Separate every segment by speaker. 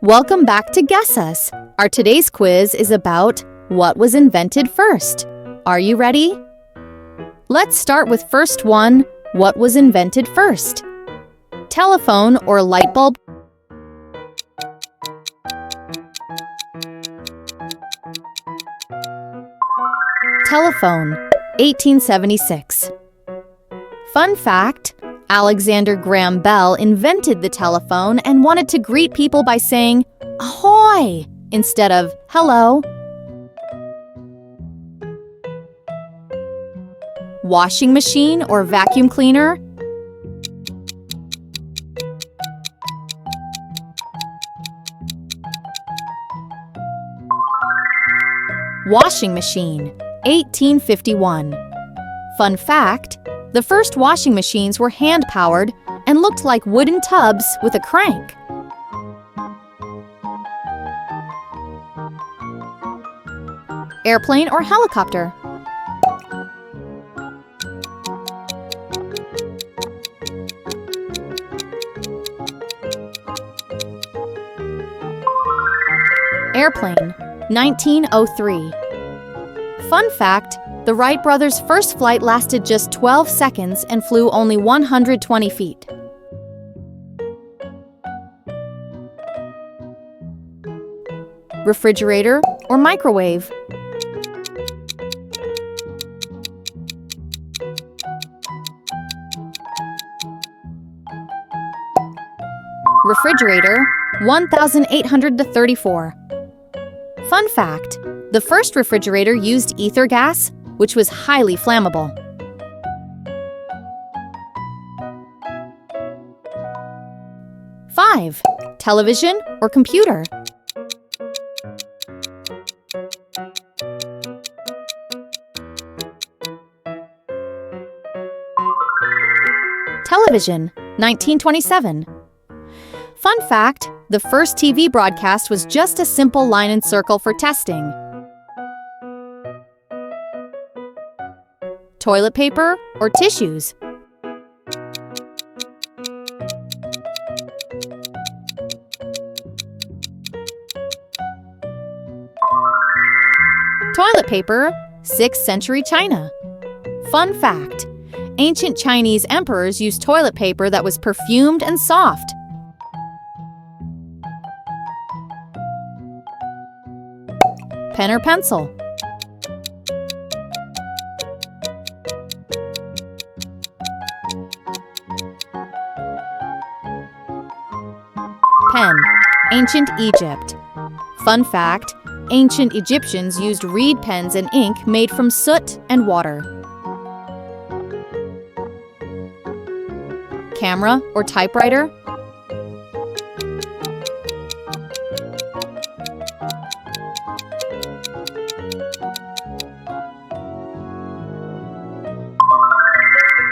Speaker 1: Welcome back to Guess Us. Our today's quiz is about what was invented first. Are you ready? Let's start with first one. What was invented first? Telephone or light bulb? Telephone, 1876. Fun fact, Alexander Graham Bell invented the telephone and wanted to greet people by saying, "Ahoy!" instead of "hello." Washing machine or vacuum cleaner? Washing machine, 1851. Fun fact, the first washing machines were hand-powered and looked like wooden tubs with a crank. Airplane or helicopter? Airplane, 1903. Fun fact, the Wright brothers' first flight lasted just 12 seconds and flew only 120 feet. Refrigerator or microwave? Refrigerator, 1834. Fun fact, the first refrigerator used ether gas, which was highly flammable. Five, television or computer? Television, 1927. Fun fact, the first TV broadcast was just a simple line and circle for testing. Toilet paper or tissues? Toilet paper, 6th century China. Fun fact, ancient Chinese emperors used toilet paper that was perfumed and soft. Pen or pencil? Pen, ancient Egypt. Fun fact, ancient Egyptians used reed pens and ink made from soot and water. Camera or typewriter?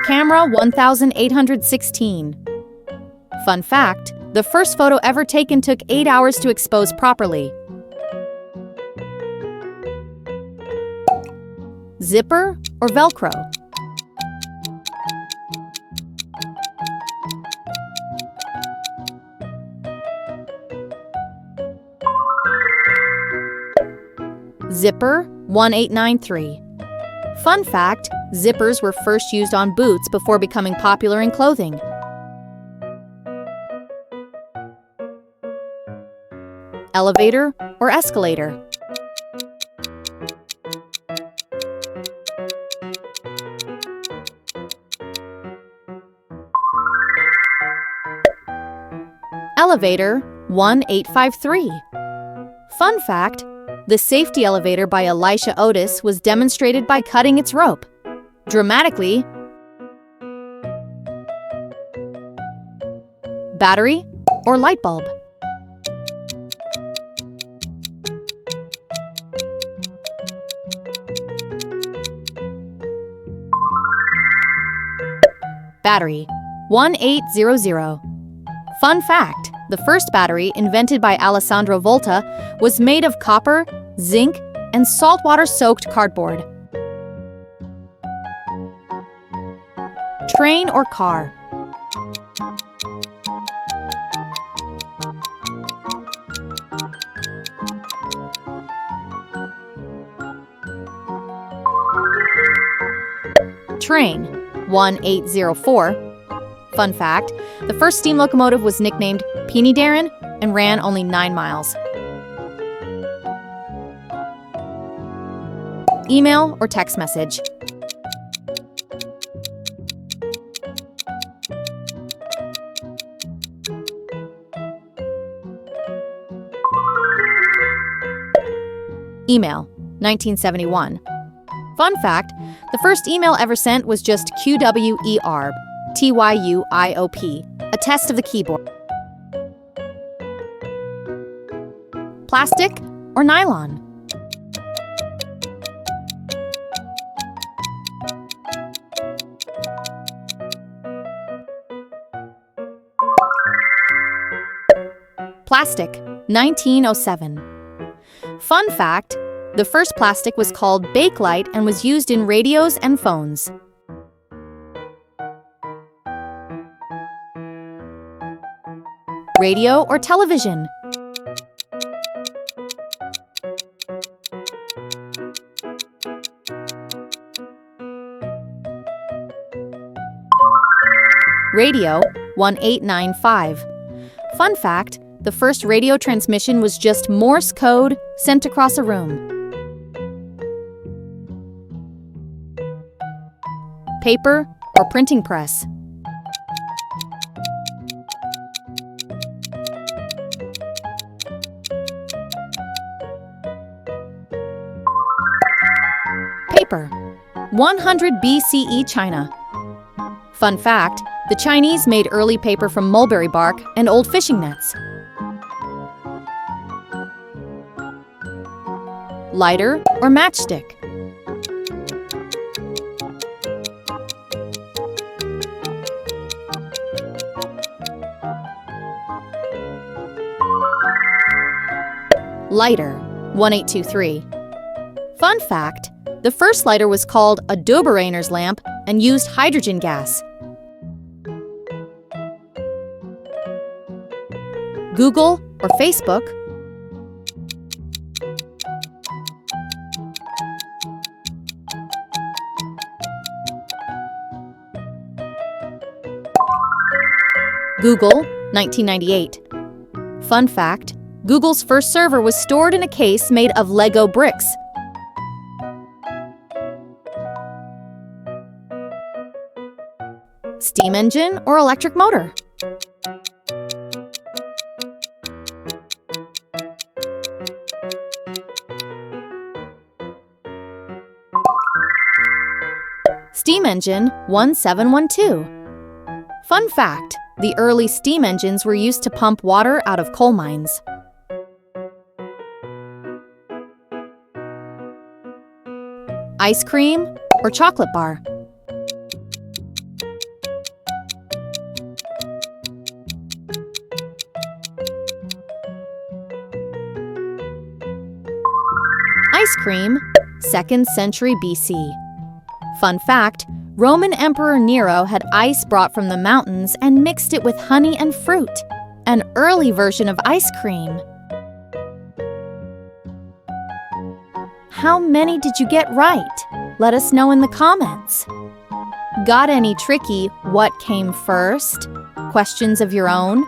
Speaker 1: Camera, 1816. Fun fact, the first photo ever taken took 8 hours to expose properly. Zipper or Velcro? Zipper, 1893. Fun fact, zippers were first used on boots before becoming popular in clothing. Elevator or escalator? Elevator, 1853. Fun fact, the safety elevator by Elisha Otis was demonstrated by cutting its rope. Dramatically. Battery or light bulb? Battery, 1800. Fun fact, the first battery, invented by Alessandro Volta, was made of copper, zinc, and saltwater-soaked cardboard. Train or car? train, 1804. Fun fact, the first steam locomotive was nicknamed Peony Darren and ran only 9 miles. Email or text message. Email, 1971. Fun fact, the first email ever sent was just QWER, TYUIOP, a test of the keyboard. Plastic or nylon? Plastic, 1907. Fun fact, the first plastic was called Bakelite and was used in radios and phones. Radio or television? Radio, 1895. Fun fact, the first radio transmission was just Morse code sent across a room. Paper or printing press? Paper, 100 BCE China. Fun fact, the Chinese made early paper from mulberry bark and old fishing nets. Lighter or matchstick? Lighter, 1823. Fun fact, the first lighter was called a Doberainer's lamp and used hydrogen gas. Google or Facebook? Google, 1998. Fun fact, Google's first server was stored in a case made of Lego bricks. Steam engine or electric motor? Steam engine, 1712. Fun fact, the early steam engines were used to pump water out of coal mines. Ice cream or chocolate bar? Ice cream, 2nd century BC. Fun fact, Roman Emperor Nero had ice brought from the mountains and mixed it with honey and fruit, an early version of ice cream. How many did you get right? Let us know in the comments. Got any tricky what came first questions of your own?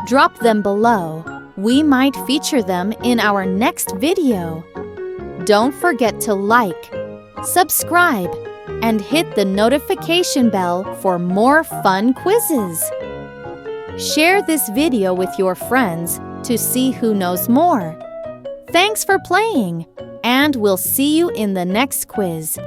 Speaker 1: Drop them below. We might feature them in our next video. Don't forget to like, subscribe, and hit the notification bell for more fun quizzes. Share this video with your friends to see who knows more. Thanks for playing, and we'll see you in the next quiz.